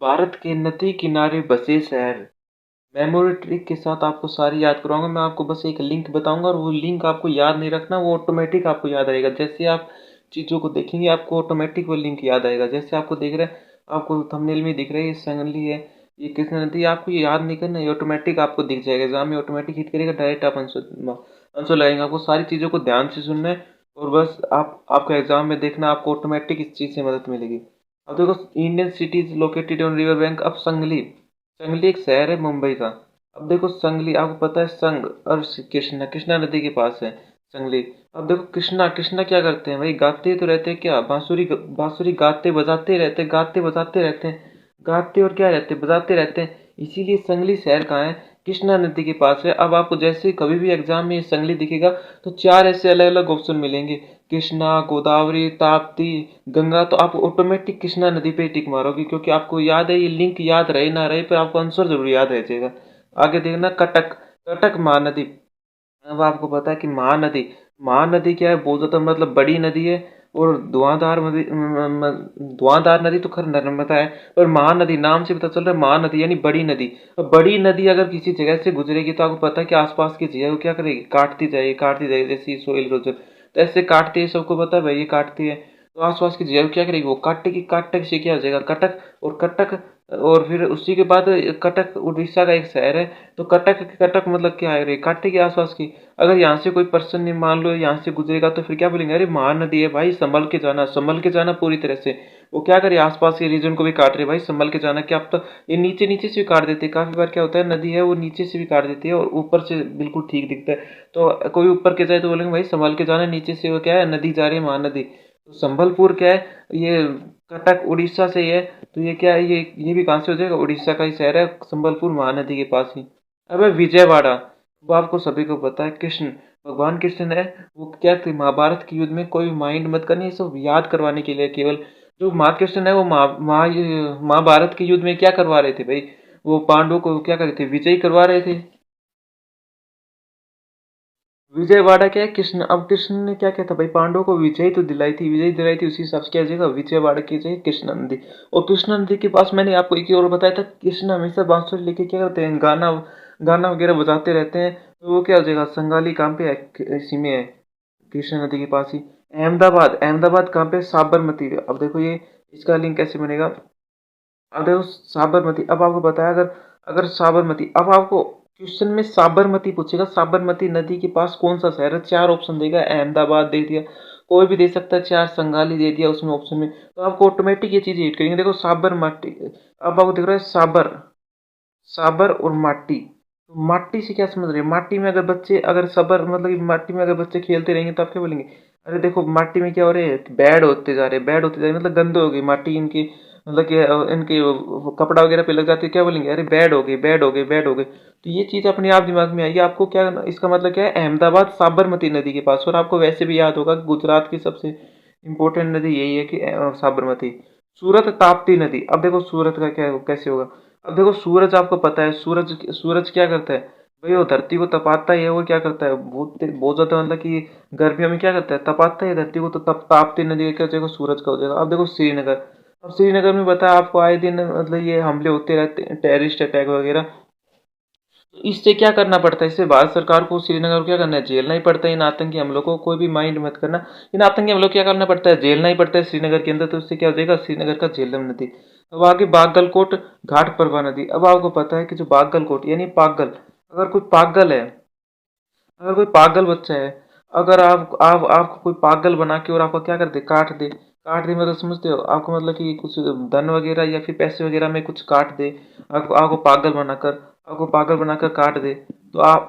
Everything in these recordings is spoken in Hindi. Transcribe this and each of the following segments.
भारत के नदी किनारे बसे शहर। मेमोरी ट्रिक के साथ आपको सारी याद करवाऊंगा। मैं आपको बस एक लिंक बताऊंगा और वो लिंक आपको याद नहीं रखना, वो ऑटोमेटिक आपको याद रहेगा। जैसे आप चीज़ों को देखेंगे आपको ऑटोमेटिक वो लिंक याद आएगा। जैसे आपको दिख रहा है, आपको थंबनेल में दिख रहा है, ये संगली है, ये कृष्णा नदी है, आपको ये याद नहीं करना, ये ऑटोमेटिक आपको दिख जाएगा। एग्जाम में ऑटोमेटिक हिट करेगा, डायरेक्ट आप आंसर आंसर लगाएंगे। आपको सारी चीज़ों को ध्यान से सुनना है और बस आप आपका एग्जाम में देखना, आपको ऑटोमेटिक इस चीज़ से मदद मिलेगी। अब देखो, Indian cities located on river bank. अब संगली, संगली एक शहर है मुंबई का। अब देखो संगली, आपको पता है संग और कृष्णा, कृष्णा नदी के पास है संगली। अब देखो कृष्णा, कृष्णा क्या करते हैं भाई, गाते तो रहते हैं क्या, बांसुरी, बांसुरी गाते बजाते रहते हैं, गाते बजाते रहते हैं, गाते और क्या रहते हैं, बजाते रहते हैं। इसीलिए संगली शहर कहाँ है, कृष्णा नदी के पास है। अब आपको जैसे कभी भी एग्जाम में ये संगली दिखेगा तो चार ऐसे अलग अलग ऑप्शन मिलेंगे, कृष्णा, गोदावरी, ताप्ती, गंगा। तो आप ऑटोमेटिक कृष्णा नदी पे टिक मारोगे, क्योंकि आपको याद है, ये लिंक याद रहे ना रहे पर आपको आंसर जरूर याद रह जाएगा। आगे देखना, कटक, कटक महानदी। अब आपको पता है कि महानदी, महानदी क्या है, बहुत ज्यादा मतलब बड़ी नदी है। और धुआंधार नदी, धुआंधार नदी तो खैर नर्मदा है, पर महानदी नाम से पता चल रहा है महानदी यानी बड़ी नदी। अब बड़ी नदी अगर किसी जगह से गुजरेगी तो आपको पता है कि आसपास की जगह को क्या करेगी, काटती जाएगी, काटती जाएगी। जैसे सोइल इरोजन, तो ऐसे काटती है, सबको पता है भाई ये काटती है। तो आसपास की जगह को क्या करेगी, वो काटेगी, काटक से क्या हो जाएगा, कटक। और कटक, और फिर उसी के बाद कटक उड़ीसा का एक शहर है। तो कटक, कटक मतलब क्या है, रे काटे के आसपास की। अगर यहाँ से कोई पर्सन ने मान लो यहाँ से गुजरेगा तो फिर क्या बोलेंगे, अरे महानदी है भाई, संभल के जाना, संभल के जाना पूरी तरह से। वो क्या करे, आसपास के रीजन को भी काट रहे, भाई संभल के जाना। क्या आप तो, ये नीचे नीचे से भी काट देते हैं। काफी बार क्या होता है, नदी है वो नीचे से भी काट देती है और ऊपर से बिल्कुल ठीक दिखता है। तो कोई ऊपर के जाए तो बोलेंगे भाई संभल के जाना, नीचे से वो क्या है, नदी जा रही है महानदी। तो संबलपुर क्या है, ये कटक उड़ीसा से ही है। तो ये क्या है, ये भी कहाँ से हो जाएगा, उड़ीसा का ही शहर है, संबलपुर महानदी के पास ही। अब है विजयवाड़ा। वो आपको सभी को पता है, कृष्ण, भगवान कृष्ण है। वो क्या थे, महाभारत के युद्ध में, कोई माइंड मत करनी, ये सब याद करवाने के लिए केवल। जो महाकृष्ण है वो महाभारत के युद्ध में क्या करवा रहे थे भाई, वो पांडवों को क्या कर रहे थे, विजयी करवा रहे थे। विजयवाड़ा क्या है, कृष्ण, अब कृष्ण ने क्या किया था भाई, पांडवों को विजय तो दिलाई थी, विजय दिलाई थी, उसी हिसाब से क्या जगह विजयवाड़ा की जगह कृष्णा नदी। और कृष्णा नदी के पास मैंने आपको एक और बताया था, कृष्ण हमेशा बांसुरी लेके क्या करते हैं, गाना, गाना वगैरह बजाते रहते हैं। तो वो क्या हो जाएगा, संगाली कहाँ पे है, इसी में है, कृष्णा नदी के पास ही। अहमदाबाद, अहमदाबाद कहाँ पे, साबरमती। अब देखो ये, इसका लिंक कैसे बनेगा। अब देखो साबरमती, अब आपको बताया, अगर अगर साबरमती, अब आपको क्वेश्चन में साबरमती पूछेगा, साबरमती नदी के पास कौन सा शहर है, चार ऑप्शन देगा, अहमदाबाद दे दिया, कोई भी दे सकता है, चार संगाली दे दिया उसमें ऑप्शन में, तो आपको ऑटोमेटिक ये चीज हिट करेंगे। देखो साबरमती, अब आपको दिख रहा है साबर, साबर और माटी। तो माटी से क्या समझ रहे हैं, माटी में अगर बच्चे, अगर सबर मतलब कि माटी में अगर बच्चे खेलते रहेंगे तो आप क्या बोलेंगे, अरे देखो माटी में क्या हो रहे हैं, बैड होते जा रहे हैं, बैड होते जा रहे हैं, मतलब गंदे हो गई माटी इनकी, मतलब कि इनके वो कपड़ा वगैरह पे लग जाती है, क्या बोलेंगे, अरे बैड हो गए, बैड हो गए, बैड हो गए। तो ये चीज अपने आप दिमाग में आएगी आपको। क्या इसका मतलब क्या है, अहमदाबाद साबरमती नदी के पास। और आपको वैसे भी याद होगा कि गुजरात की सबसे इंपॉर्टेंट नदी यही है कि साबरमती। सूरत, ताप्ती नदी। अब देखो सूरत का क्या कैसे होगा। अब देखो सूरज, आपको पता है सूरज, सूरज क्या करता है भाई, वो धरती को तपाता है, वो क्या करता है, बहुत बहुत ज्यादा मतलब कि गर्मियों में क्या करता है, तपाता है धरती को। तो तप ताप्ती नदी का क्या हो जाएगा, सूरज का हो जाएगा। अब देखो श्रीनगर, अब श्रीनगर में बताया आपको, आए दिन मतलब ये हमले होते रहते हैं, टेररिस्ट अटैक वगैरह। तो इससे क्या करना पड़ता है, इससे भारत सरकार को श्रीनगर को क्या करना है, झेलना ही पड़ता है इन आतंकी हमलों को। कोई भी माइंड मत करना, इन आतंकी हमलों को क्या करना पड़ता है, झेलना ही पड़ता है श्रीनगर के अंदर। तो इससे क्या हो जाएगा, श्रीनगर का झेलम नदी। अब आगे बागलकोट, घाट प्रभा नदी। अब आपको पता है कि जो बागलकोट यानी पागल, अगर कोई पागल है, अगर कोई पागल बच्चा है, अगर आप आपको कोई पागल बना के और आपको क्या कर दे, काट दे, काट दे मतलब समझते हो, आपको मतलब कि कुछ धन वगैरह या फिर पैसे वगैरह में कुछ काट दे, आपको आपको पागल बनाकर, आपको पागल बनाकर काट दे। तो आप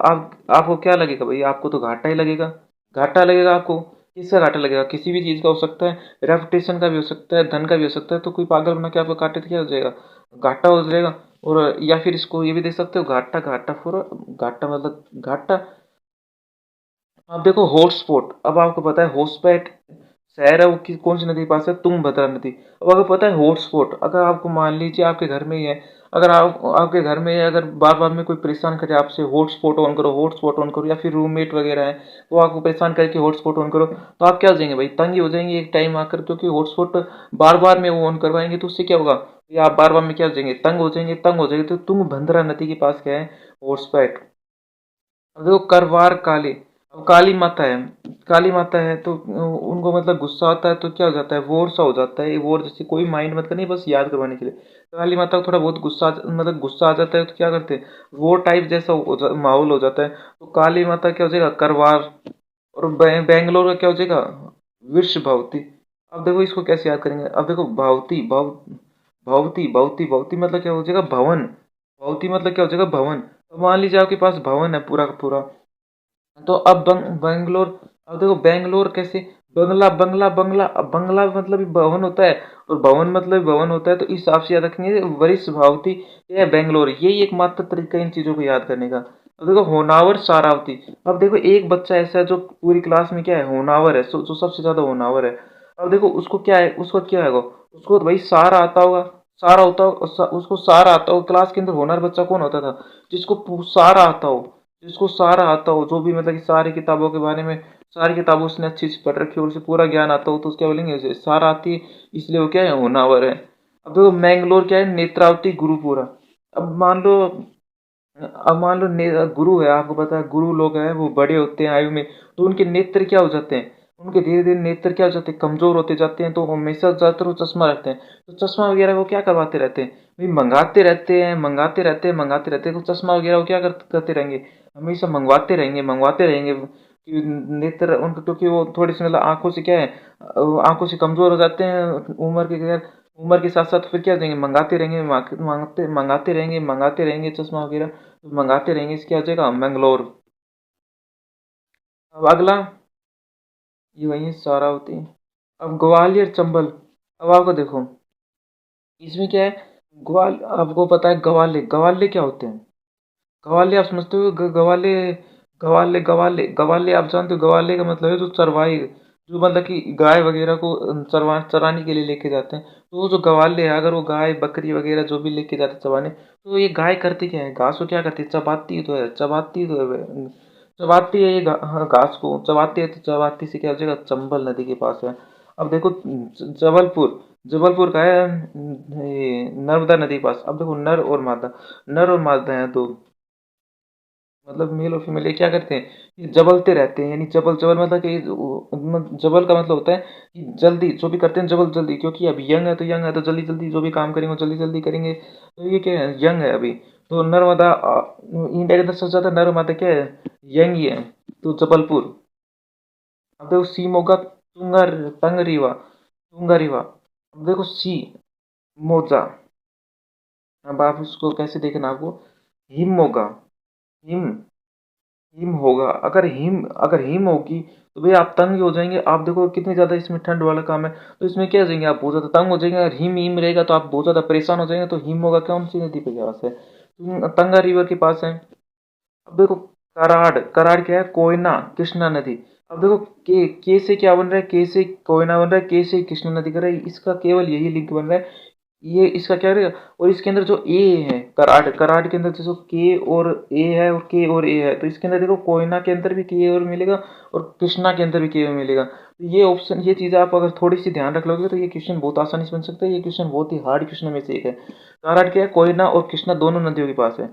आपको क्या लगेगा भाई, आपको तो घाटा ही लगेगा, घाटा लगेगा आपको। किसका घाटा लगेगा, किसी भी चीज का हो सकता है, रेपुटेशन का भी हो सकता है, धन का भी हो सकता है। तो कोई पागल बना के आपको काटे तो क्या हो जाएगा, घाटा हो जाएगा। और या फिर इसको ये भी देख सकते हो, घाटा, घाटा फॉर, घाटा मतलब घाटा। अब देखो हॉटस्पॉट, अब आपको पता है हॉटस्पॉट शहर है वो कौन सी नदी के पास है, तुंगभद्रा नदी। अब अगर पता है हॉटस्पॉट, अगर आपको मान लीजिए आपके घर में ही है, अगर आप आपके घर में अगर बार बार में कोई परेशान करे आपसे, हॉटस्पॉट ऑन करो, हॉटस्पॉट ऑन करो, या फिर रूममेट वगैरह है वो आपको परेशान करके हॉटस्पॉट ऑन करो, तो आप क्या हो जाएंगे भाई, तंग ही हो जाएंगे एक टाइम आकर, क्योंकि हॉटस्पॉट बार बार में वो ऑन करवाएंगे तो उससे क्या होगा, ये आप बार बार में क्या हो जाएंगे, तंग हो जाएंगे, तंग हो जाएंगे। तो तुंगभद्रा नदी के पास क्या है, हॉटस्पॉट। अब देखो करवार काली, अब काली माता है, काली माता है तो उनको मतलब गुस्सा आता है तो क्या हो जाता है, वोर सा हो जाता है, वोर जैसे, कोई माइंड मत करनी, बस याद करवाने के लिए। काली माता को थोड़ा बहुत गुस्सा मतलब गुस्सा आ जाता है तो क्या करते हैं, वोर टाइप जैसा माहौल हो जाता है, तो काली माता क्या हो जाएगा, करवार। और बेंगलोर का क्या हो जाएगा, वृषभावती। अब देखो इसको कैसे याद करेंगे, अब देखो भावती भावती भावती भावती मतलब क्या हो जाएगा, भवन। भावती मतलब क्या हो जाएगा, भवन। तो मान लीजिए आपके पास भवन है पूरा का पूरा, तो अब बेंगलोर। अब देखो बेंगलोर कैसे, बंगला बंगला बंगला, अब बंगला मतलब भी भवन होता है, और भवन मतलब भी भवन होता है, तो इस हिसाब से याद रखेंगे वरिष्ठ भावती या बेंगलोर, यही एकमात्र तरीका है इन चीजों को याद करने का। अब देखो होनावर सारावती। अब देखो एक बच्चा ऐसा है जो पूरी क्लास में क्या है, होनावर है, जो सबसे ज्यादा होनावर है। अब देखो उसको क्या है, उसको क्या है, उसको तो भाई सारा आता होगा, सारा होता हो, उसको सारा आता हो। क्लास के अंदर होनहार बच्चा कौन होता था, जिसको सारा आता हो, जिसको सारा आता हो, जो भी मतलब कि सारी किताबों के बारे में, सारी किताबें उसने अच्छी से पढ़ रखी हो और उसे पूरा ज्ञान आता हो, तो उसको क्या बोलेंगे, उसे सारा आती है, इसलिए वो क्या है, होनावर है। अब देखो मैंगलोर क्या है, नेत्रावती गुरुपुरा। अब मान लो, गुरु है, आपको पता है गुरु लोग हैं वो बड़े होते हैं आयु में, तो उनके नेत्र क्या हो जाते हैं, उनके धीरे धीरे नेत्र क्या हो जाते हैं, कमजोर होते जाते हैं, तो वो हमेशा ज्यादातर वो चश्मा रखते हैं। तो चश्मा वगैरह वो क्या करवाते रहते हैं, भाई मंगाते रहते हैं, मंगाते रहते हैं, मंगाते रहते हैं, तो चश्मा वगैरह वो क्या करते रहेंगे, हमेशा मंगवाते रहेंगे, मंगवाते रहेंगे कि नेत्र उनको, क्योंकि वो थोड़ी सी मतलब आंखों से क्या है, आंखों से कमजोर हो जाते हैं उम्र के साथ साथ, फिर क्या हो जाएंगे, मंगाते रहेंगे, मंगाते रहेंगे, मंगाते रहेंगे चश्मा वगैरह, मंगाते रहेंगे, इसकी आ जाएगा मैंगलोर। अब अगला, ये वही सारा होती है। अब ग्वालियर चंबल। अब आपको देखो इसमें क्या है, ग्वाल आपको पता है गवाले, गवाले क्या होते हैं, गवाले आप समझते हो, गवाले, गवाले गवाले आप जानते हो, गवाले का मतलब है जो चरवाई, जो मतलब कि गाय वगैरह को चराने के लिए लेके जाते हैं, तो वो जो गवाले है, अगर वो गाय बकरी वगैरह जो भी लेके जाते हैं चबाने, तो ये गाय करती क्या है, घास को क्या करती है, चबाती तो है, चबाती तो है, चबाती है ये हाँ, घास को चबाती है, तो चबाती से क्या हो जाएगा, चंबल नदी के पास है। अब देखो जबलपुर, जबलपुर का है ये नर्मदा नदी के पास। अब देखो नर और मादा, नर और मादा है दो, मतलब मेल और फीमेल, ये क्या करते हैं, ये जबलते रहते हैं, यानी जबल, जबल मतलब कि जबल का मतलब होता है कि जल्दी जो भी करते हैं, जबल जल्दी, क्योंकि अभी यंग है तो यंग है तो जल्दी जल्दी जो भी काम करेंगे वो जल्दी जल्दी करेंगे, तो ये क्या है, यंग है अभी। तो नर्मदा इंडिया के अंदर सबसे ज्यादा नर्मदा क्या है, यंग ही है, तो जबलपुर। अब देखो सी मोगा, टंगरीवा, टुंगरीवा। अब देखो सी मोजा। अब आप उसको कैसे देखना, आपको हिम मोगा, हिम, हिम होगा, अगर हिम होगी तो भाई आप तंग हो जाएंगे। आप देखो कितनी ज्यादा इसमें ठंड वाला काम है, तो इसमें क्या हो जाएंगे, आप बहुत ज्यादा तंग हो जाएंगे। अगर हिम हिम रहेगा तो आप बहुत ज्यादा परेशान हो जाएंगे। तो हिम होगा कौन सी नदी के पास है, तंगा रिवर के पास है। अब देखो कराड़, कराड़ क्या है, कोयना कृष्णा नदी। अब देखो के से क्या बन रहा है, के से कोयना बन रहा है, के से कृष्णा नदी कर रहा है, इसका केवल यही लिंक बन रहा है, ये इसका क्या रहेगा। और इसके अंदर जो ए है, कराड़, कराड़ के अंदर जैसे के और ए है, और के और ए है, तो इसके अंदर देखो कोयना के अंदर भी के और मिलेगा, और कृष्णा के अंदर भी के और मिलेगा। तो ये ऑप्शन, ये चीज़ आप अगर थोड़ी सी ध्यान रख लोगे तो ये क्वेश्चन बहुत आसानी से बन सकता है। ये क्वेश्चन बहुत ही हार्ड क्वेश्चन में से एक है। कराड़ क्या है, कोयना और कृष्णा दोनों नदियों के पास है।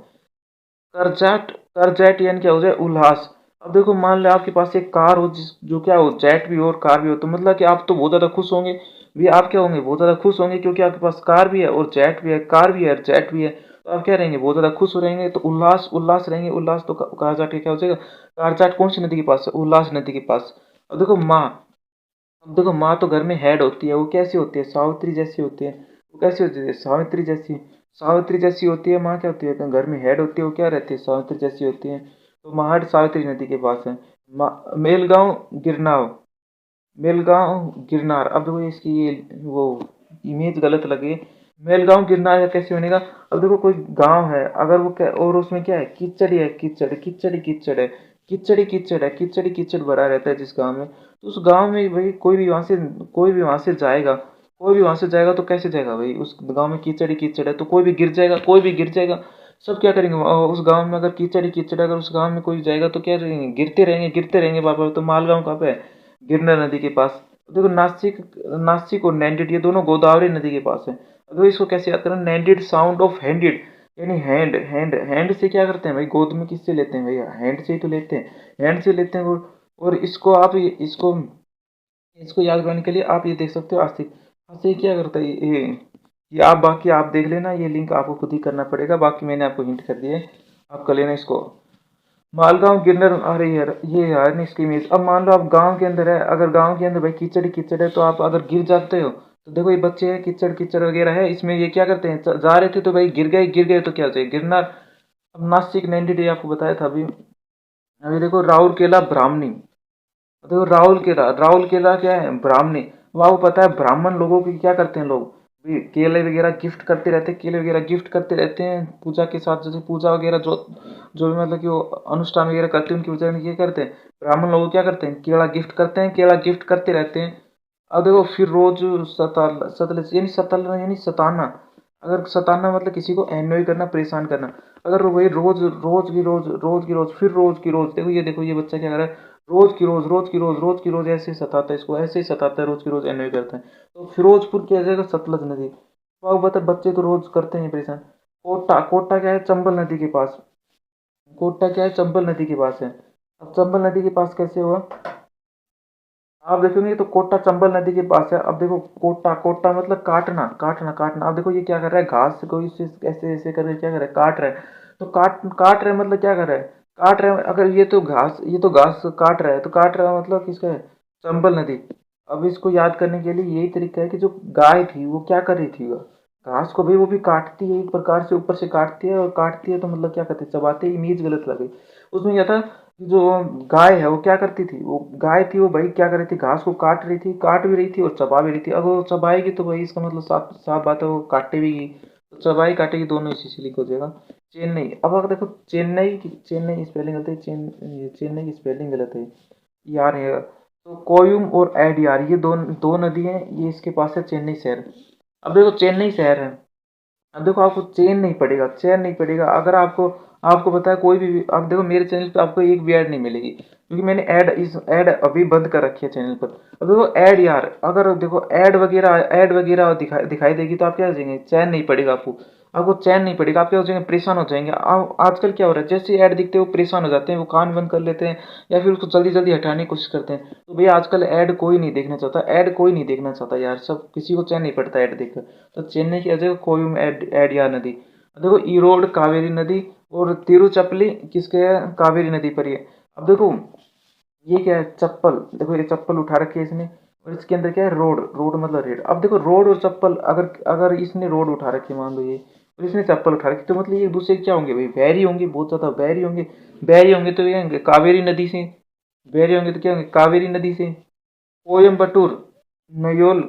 करजाट, करजैट यानी क्या हो जाए, उल्लास। अब देखो मान लो आपके पास एक कार हो, जिस जो क्या हो, जेट भी हो और कार भी हो, तो मतलब कि आप तो बहुत ज्यादा खुश होंगे, भी आप क्या होंगे, बहुत ज्यादा खुश होंगे, क्योंकि आपके पास कार भी है और जेट भी है, कार भी है और जेट भी है, तो आप क्या रहेंगे, बहुत ज्यादा खुश हो रहेंगे, तो उल्लास, उल्लास रहेंगे, उल्लास। तो कारजाट के क्या हो जाएगा, कारजाट कौन सी नदी के पास है, उल्लास नदी के पास। अब देखो माँ, अब देखो माँ तो घर में हेड होती है, वो कैसी होती है, सावित्री जैसी होती है। वो कैसी होती है, सावित्री जैसी, सावित्री जैसी होती है माँ, क्या होती है, तो घर में हेड होती है, वो क्या रहती है, सावित्री जैसी होती है। तो महाड सावित्री नदी के पास है। मेलगांव गिरनाव, मेलगांव गिरनार। अब देखो इसकी ये वो इमेज गलत लगी, मेलगांव गिरनार का कैसे बनेगा। अब देखो कोई गांव है, अगर वो क्या, और उसमें क्या है, कीचड़ है, कीचड़ कीचड़ कीचड़ है, कीचड़ कीचड़ है, कीचड़ कीचड़ भरा रहता है जिस गांव में, तो उस गांव में भाई कोई भी वहां से जाएगा, कोई भी वहां से जाएगा तो कैसे जाएगा भाई, उस गांव में कीचड़ ही कीचड़ है, तो कोई भी गिर जाएगा, कोई भी गिर जाएगा। सब क्या करेंगे उस गांव में, अगर कीचड़ ही कीचड़ है, अगर उस गांव में कोई जाएगा तो क्या करेंगे, गिरते रहेंगे गिरते रहेंगे। बाबा तो मालगांव कहाँ पे है, गिरना नदी के पास। देखो नासिक, नासिक और नैंडेड ये दोनों गोदावरी नदी के पास है। तो इसको कैसे याद करना, नैंडेड साउंड ऑफ हैंडेड, यानी हैंड हैंड हैंड से क्या करते हैं भाई, गोद में किससे लेते हैं भैया, हैंड से ही तो लेते हैं, हैंड से लेते हैं। और इसको आप इसको इसको याद करने के लिए आप ये देख सकते हो आस्तिक। आस्तिक क्या करता है ये आप बाकी आप देख लेना, ये लिंक आपको खुद ही करना पड़ेगा, बाकी मैंने आपको हिंट कर दिया है, आप कर लेना इसको। मालगांव गिरनर, अरे यार ये यार नहीं इसकी इमेज। अब मान लो आप गांव के अंदर है, अगर गांव के अंदर भाई कीचड़ ही कीचड़ है, तो आप अगर गिर जाते हो तो देखो ये बच्चे हैं, कीचड़ कीचड़ वगैरह है इसमें, ये क्या करते हैं, जा रहे थे तो भाई गिर गए तो क्या होता है, गिरनार। अब नासिक 90 डे आपको बताया था अभी। अभी देखो राउरकेला ब्राह्मणी, देखो राहुल केला क्या है, ब्राह्मणी। वहाँ पता है ब्राह्मण लोगों की क्या करते हैं लोग, भी केले वगैरह गिफ्ट करते रहते हैं, केले वगैरह गिफ्ट करते रहते हैं पूजा के साथ, जैसे पूजा वगैरह जो जो भी मतलब कि वो अनुष्ठान वगैरह करते हैं उनकी वजह से ये करते हैं। ब्राह्मण लोग क्या करते हैं, केला गिफ्ट करते हैं, केला गिफ्ट करते रहते हैं। अब देखो फिर रोज सतल यानी सतल यानी सताना, अगर सताना मतलब किसी को एनोय करना, परेशान करना। अगर वही रोज रोज की रोज फिर रोज की रोज, देखो ये बच्चा क्या कर रहा है, रोज की रोज ऐसे ही सताता है इसको, ऐसे ही सताता है, रोज की रोज एंजॉय करता है। तो फिरोजपुर क्या जाएगा, सतलज नदी। तो आप बता, बच्चे तो रोज करते हैं परेशान। कोटा, कोटा क्या है, चंबल नदी के पास। कोटा क्या है, चंबल नदी के पास है। अब चंबल नदी के पास कैसे हुआ, आप देखोगे तो कोटा चंबल नदी के पास है। अब देखो कोटा, कोटा मतलब काटना काटना काटना। अब देखो ये क्या कर रहा है, घास को इसे ऐसे ऐसे कर क्या कर रहा है, काट रहा है। तो काट रहा है मतलब क्या कर रहा है, काट रहा है। अगर ये तो घास काट रहा है, तो काट रहा है मतलब किसका है, चंबल नदी। अब इसको याद करने के लिए यही तरीका है कि जो गाय थी वो क्या कर रही थी, वो घास को भी वो भी काटती है एक प्रकार से, ऊपर से काटती है, और काटती है तो मतलब क्या कहते हैं, चबाते ही, इमेज गलत लग गई। उसमें क्या था, जो गाय है वो क्या करती थी, वो गाय थी वो भाई क्या कर रही थी, घास को काट रही थी, काट भी रही थी और चबा भी रही थी। अगर वो चबाएगी तो भाई इसका मतलब साफ साफ बात है वो काटे भी, तो चबाई काटेगी दोनों इसी से लिख हो जाएगा। चेन्नई, अब अगर देखो चेन्नई स्पेलिंग गलत है, चेन्नई की स्पेलिंग गलत है यार है। तो कोयुम और एडियार ये दो नदी हैं, ये इसके पास है चेन्नई शहर। अब देखो चेन्नई शहर है, अब देखो आपको चेन नहीं पड़ेगा अगर आपको, आपको पता है कोई भी, आप देखो मेरे चैनल पे आपको एक भी ऐड नहीं मिलेगी, क्योंकि मैंने ऐड अभी बंद कर रखी है चैनल पर। अब देखो ऐड यार, अगर देखो ऐड वगैरह दिखाई देगी तो आप क्या हो जाएंगे, चैन नहीं पड़ेगा आपको, आपको चैन नहीं पड़ेगा, आप क्या हो जाएंगे, परेशान हो जाएंगे। आजकल क्या हो रहा है, जैसे ऐड दिखते हैं वो परेशान हो जाते हैं, वो कान बंद कर लेते हैं, या फिर उसको जल्दी जल्दी हटाने की कोशिश करते हैं। तो भैया आजकल ऐड कोई नहीं देखना चाहता, ऐड कोई नहीं देखना चाहता यार, सब किसी को चैन नहीं पड़ता ऐड देखकर। तो चेन्नई की जगह कोयम एडिया नदी। देखो ईरोड कावेरी नदी, और तिरुचपली किसके है, कावेरी नदी पर ही है। अब देखो ये क्या है, चप्पल, देखो ये चप्पल उठा रखी है इसने, और इसके अंदर क्या है, रोड, रोड मतलब रेड। अब देखो रोड और चप्पल, अगर अगर इसने रोड उठा रखी है मान लो ये, और इसने चप्पल उठा रखी, तो मतलब ये एक दूसरे क्या होंगे भाई, बैरी होंगे, बहुत ज्यादा बैरी होंगे। बैरी होंगे तो ये होंगे कावेरी नदी से, बैरी होंगे तो क्या होंगे, कावेरी नदी से। कोयम्बटूर, नयोल,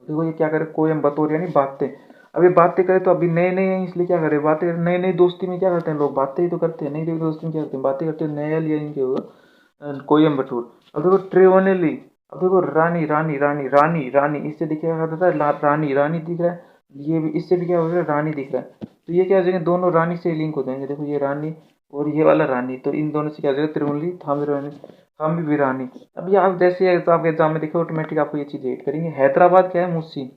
देखो ये क्या करे, कोयम्बतूर यानी बातें। अभी बातें करें तो अभी नए नए हैं इसलिए क्या करें, बातें नए नई दोस्ती में क्या करते हैं लोग, बातें ही तो करते हैं, नई नई दोस्ती में क्या करते हैं, बातें करते हैं, नया लिया इनके होगा कोयम्बटूर। अब देखो ट्रिवोनेली, अब देखो रानी रानी रानी रानी रानी, इससे दिखेगा क्या होता है, रानी रानी दिख रहा है, ये भी इससे भी क्या हो रहा है, रानी दिख रहा है। तो ये क्या हो जाएंगे, दोनों रानी से लिंक हो जाएंगे। देखो ये रानी और ये वाला रानी, तो इन दोनों से क्या हो जाएगा, त्रिवोनली थामी रानी, थामी वीरानी। अब ये आप जैसे आपके एग्जाम में देखो ऑटोमेटिक आपको ये चीज ऐड करेंगे। हैदराबाद क्या है, मुस्सी,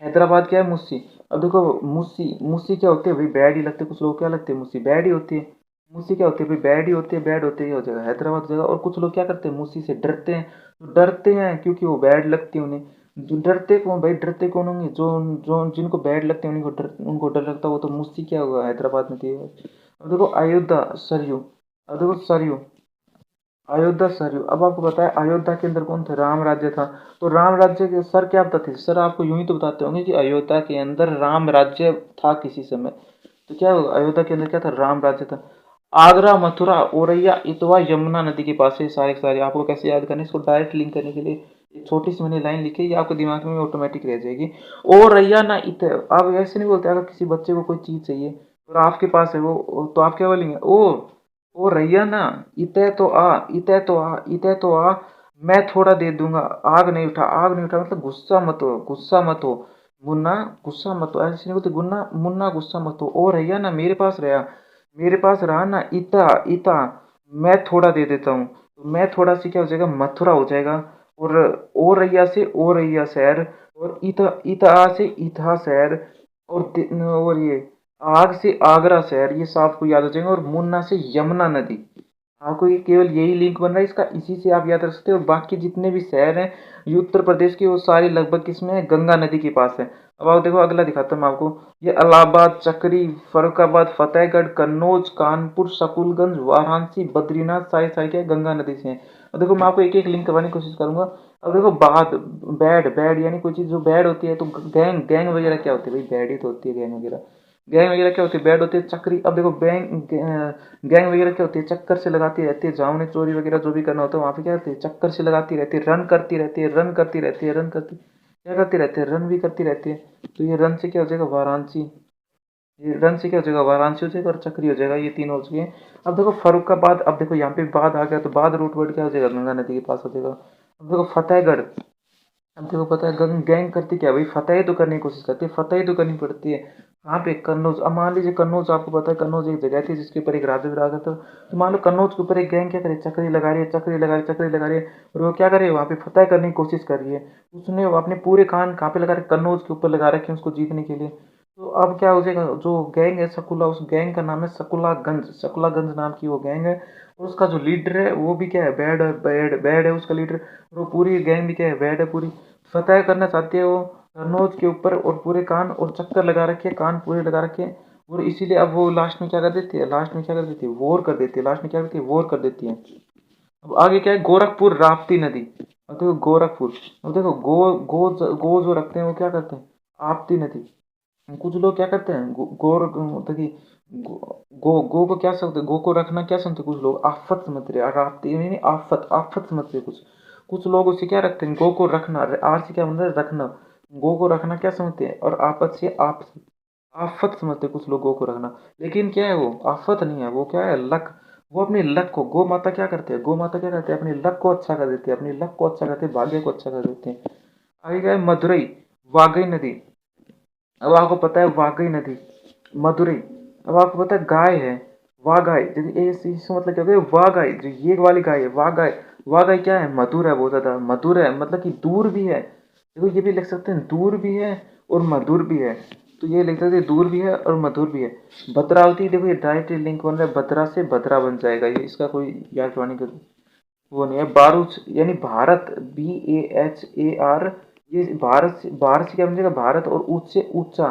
हैदराबाद क्या है, मुस्सी। अब देखो मुस्सी, मुस्सी क्या होती है भाई, बैड ही लगते हैं कुछ लोग, क्या लगते हैं, मुस्सी बैड ही होती है। मुस्सी क्या होती है भाई, बैड ही होती है, बैड होती है, ये हो जाएगा हैदराबाद हो जाएगा। और कुछ लोग क्या करते हैं, मुस्सी से डरते हैं, तो डरते हैं क्योंकि वो बैड लगती है उन्हें। जो डरते कौन भाई, डरते कौन होंगे, जो जो जिनको बैड लगते हैं उनको डर लगता है, वो तो मुस्सी क्या होगा, हैदराबाद में थी। अब देखो अयोध्या, सरयू, अब देखो सरयू, अयोध्या सरयू। अब आपको पता है अयोध्या के अंदर कौन था, राम राज्य था। तो राम राज्य के सर क्या बताते थे, सर आपको यूं ही तो बताते होंगे कि अयोध्या के अंदर राम राज्य था किसी समय। तो क्या होगा, अयोध्या के अंदर क्या था, राम राज्य था। आगरा, मथुरा, औरैया, इतवा यमुना नदी के पास है सारे के सारे। आपको कैसे याद करना है, इसको डायरेक्ट लिंक करने के लिए एक छोटी सी मैंने लाइन लिखी है, ये आपको दिमाग में ऑटोमेटिक रह जाएगी। औरैया ना इत, आप ऐसे नहीं बोलते, अगर किसी बच्चे को कोई चीज चाहिए और आपके पास है वो, तो आप क्या बोलेंगे, ओ रैया ना, इतै तो आ, इतै तो आ, इतै तो आ, मैं थोड़ा दे दूंगा, आग नहीं उठा, आग नहीं उठा मतलब गुस्सा मत हो, गुस्सा मत हो मुन्ना, गुस्सा मत हो, ऐसे नहीं बोलते गुन्ना मुन्ना, गुस्सा मत हो। और रहिया ना मेरे पास रहा, मेरे पास रहा ना इता इता, मैं थोड़ा दे देता हूँ, तो मैं थोड़ा से क्या हो जाएगा, मथुरा हो जाएगा। और ओ रैया से ओ रैया शहर, और इता इता से इथा शहर, और ये आग से आगरा शहर, ये सब आपको याद हो जाएगा। और मुन्ना से यमुना नदी, आपको ये केवल यही लिंक बन रहा है इसका, इसी से आप याद रख सकते हो। और बाकी जितने भी शहर हैं ये उत्तर प्रदेश के, वो सारे लगभग किसमें है, गंगा नदी के पास है। अब आप देखो अगला दिखाता हूँ मैं आपको, ये इलाहाबाद, चक्री, फर्रुखाबाद, फतेहगढ़, कन्नौज, कानपुर, शकुलगंज, वाराणसी, बद्रीनाथ, सारे सारे क्या है, गंगा नदी से हैं। अब देखो मैं आपको एक एक लिंक करवाने की कोशिश करूंगा। अब देखो बाद, बैड बैड यानी कोई चीज़ जो बैड होती है, तो गैंग गैंग वगैरह क्या होती है भाई, बैड ही तो होती है गैंग वगैरह। गैंग वगैरह क्या होती है, बैड होती है। चक्री, अब देखो गैंग वगैरह क्या होती है, चक्कर से लगाती रहती है, जामुन चोरी वगैरह जो भी करना होता है वहाँ पे क्या होती है, चक्कर से लगाती रहती है, रन करती रहती है, रन करती रहती है, रन करती क्या करती रहती है, रन भी करती रहती है। तो ये रन से क्या हो जाएगा, वाराणसी, ये रन से क्या हो जाएगा, वाराणसी हो जाएगा, और चक्री हो जाएगा, ये तीन हो चुके हैं। अब देखो फर्रुखाबाद, अब देखो यहाँ पे बाद आ गया, तो बाद रूट वर्ड क्या हो जाएगा, गंगा नदी के पास हो जाएगा। अब देखो फतेहगढ़, अब देखो पता है गैंग करती क्या है भाई, फतह ही तो करने की कोशिश करती है, फतह ही तो करनी पड़ती है। यहाँ पे कन्नौज, अब मान लीजिए कन्नौज, आपको पता है कन्नौज एक जगह थी जिसके ऊपर एक राजा विराजा था, तो मान लो कन्नौज के ऊपर एक गैंग क्या करे, चक्री लगा रही है, चक्री लगा रही है, चक्री लगा रही है, और वो क्या करे, वहाँ पे फतह करने की कोशिश कर रही है। उसने अपने पूरे कान कहाँ पे लगा रखे, कन्नौज के ऊपर लगा रखे हैं उसको जीतने के लिए। तो अब क्या हो जाएगा, जो गैंग है सकुला, उस गैंग का नाम है सकुलागंज, सकुलागंज नाम की वो गैंग है। और उसका जो लीडर है वो भी क्या है, बैड बैड बैड है उसका लीडर। और वो पूरी गैंग भी क्या है, बैड है पूरी। फतह करना चाहती है वो कन्नौज के ऊपर, और पूरे कान और चक्कर लगा रखे हैं, कान पूरे लगा रखे हैं। और इसीलिए अब वो लास्ट में क्या कर देती है, लास्ट में क्या कर देती है, वॉर कर देती है, लास्ट में क्या करती है, वॉर कर देती है। अब आगे क्या है, गोरखपुर राप्ती नदी। अब देखो गोरखपुर, अब देखो गो जो रखते हैं वो क्या करते हैं, आपती नदी। कुछ लोग क्या करते हैं, मतलब कि गो को क्या समझते, गो को रखना क्या समझते, कुछ लोग आफत समझते हैं, राप्ती नहीं, आफत आफत समझते हैं कुछ। कुछ लोग उसे क्या रखते हैं, गो को रखना, आर से क्या बन रहा है, रखना, गो को रखना क्या समझते हैं, और आपत से आप आफत समझते हैं कुछ लोग गो को रखना। लेकिन क्या है, वो आफत नहीं है, वो क्या है, लक। वो अपनी लक को, गो माता क्या करते हैं, गो माता क्या करते हैं, अपनी लक को अच्छा कर देते हैं, अपनी लक को अच्छा करते हैं, भाग्य को अच्छा कर देते हैं। आगे क्या है, मदुरई, वागई नदी। अब आपको पता है वागई नदी, मदुरई। अब आपको पता है गाय है, वागाय, इसका मतलब क्या हो गया, वागाय, जो ये वाली गाय है वागाय। वागाय क्या है, मधुर है, बहुत ज्यादा मधुर है, मतलब कि दूर भी है। देखो ये भी लिख सकते हैं, दूर भी है और मधुर भी है। तो ये लिख सकते हैं, दूर भी है और मधुर भी है। भद्रावती, देखो ये डायरेक्ट लिंक बन रहा है, भद्रा से भद्रा बन जाएगा, ये इसका कोई याद करवाने का वो नहीं है। बारूच यानी भारत, BAHAR, ये भारत से क्या बन भारत, और ऊंच से ऊंचा।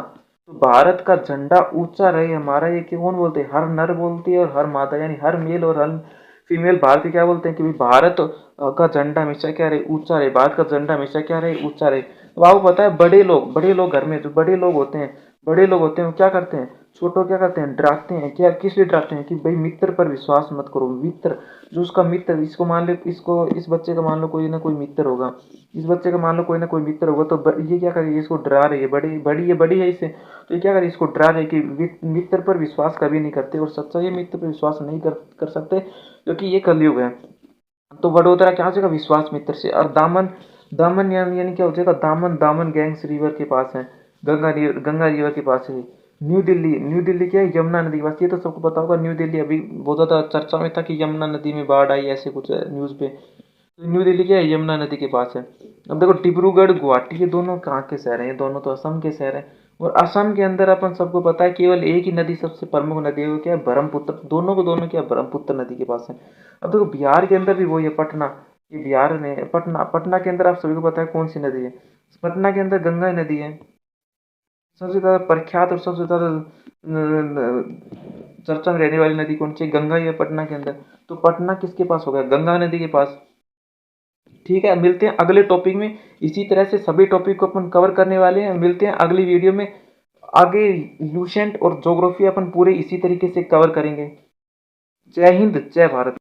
तो भारत का झंडा ऊंचा रहे हमारा, ये क्यों कौन बोलते हैं, हर नर बोलती है और हर मादा, यानी हर मेल और हर फीमेल भारतीय क्या बोलते हैं कि भाई भारत का झंडा हमेशा क्या रहे, ऊंचा रहे, भारत का झंडा हमेशा क्या रहे, ऊंचा रहे। तो आपको पता है बड़े लोग घर में जो बड़े लोग होते हैं, बड़े लोग होते हैं वो क्या करते हैं, छोटों क्या करते हैं, डराते हैं, क्या किस लिए डराते हैं, कि भाई मित्र पर विश्वास मत करो। मित्र, जो उसका मित्र, इसको मान लो, इसको इस बच्चे का मान लो कोई ना कोई मित्र होगा, इस बच्चे का मान लो कोई ना कोई मित्र होगा, तो ये क्या करेगी, इसको डरा रही है, बड़ी है इससे, तो ये क्या करे, इसको डरा रही है कि मित्र पर विश्वास कभी नहीं करते, और सच्चा ये मित्र पर विश्वास नहीं कर सकते, क्योंकि ये कलयुग है। तो वडोदरा क्या हो जाएगा, विश्वास मित्र से। और दामन, दामन यानी क्या हो जाएगा, दामन, दामन गैंग्स रिवर के पास है, गंगा रिवर के पास है। न्यू दिल्ली, न्यू दिल्ली क्या है, यमुना नदी के पास, ये तो सबको पता होगा। न्यू दिल्ली अभी बहुत ज़्यादा चर्चा में था कि यमुना नदी में बाढ़ आई, ऐसे कुछ न्यूज़ पे। तो न्यू दिल्ली क्या है, यमुना नदी के पास है। अब देखो डिब्रूगढ़, गुवाहाटी, ये दोनों कहाँ के शहर हैं, ये दोनों तो असम के शहर हैं। और असम के अंदर अपन सबको पता है केवल एक ही नदी सबसे प्रमुख नदी है, वो क्या है, ब्रह्मपुत्र। दोनों को दोनों क्या, ब्रह्मपुत्र नदी के पास है। अब देखो बिहार के अंदर भी वही है, पटना, ये बिहार में पटना, पटना के अंदर आप सभी को पता है कौन सी नदी है, पटना के अंदर गंगा नदी है। सबसे ज़्यादा प्रख्यात और सबसे ज़्यादा चर्चा में रहने वाली नदी कौन सी है, गंगा ही है पटना के अंदर। तो पटना किसके पास हो गया, गंगा नदी के पास। ठीक है, मिलते हैं अगले टॉपिक में। इसी तरह से सभी टॉपिक को अपन कवर करने वाले हैं, मिलते हैं अगली वीडियो में। आगे लूसेंट और ज्योग्राफी अपन पूरे इसी तरीके से कवर करेंगे। जय हिंद, जय भारत।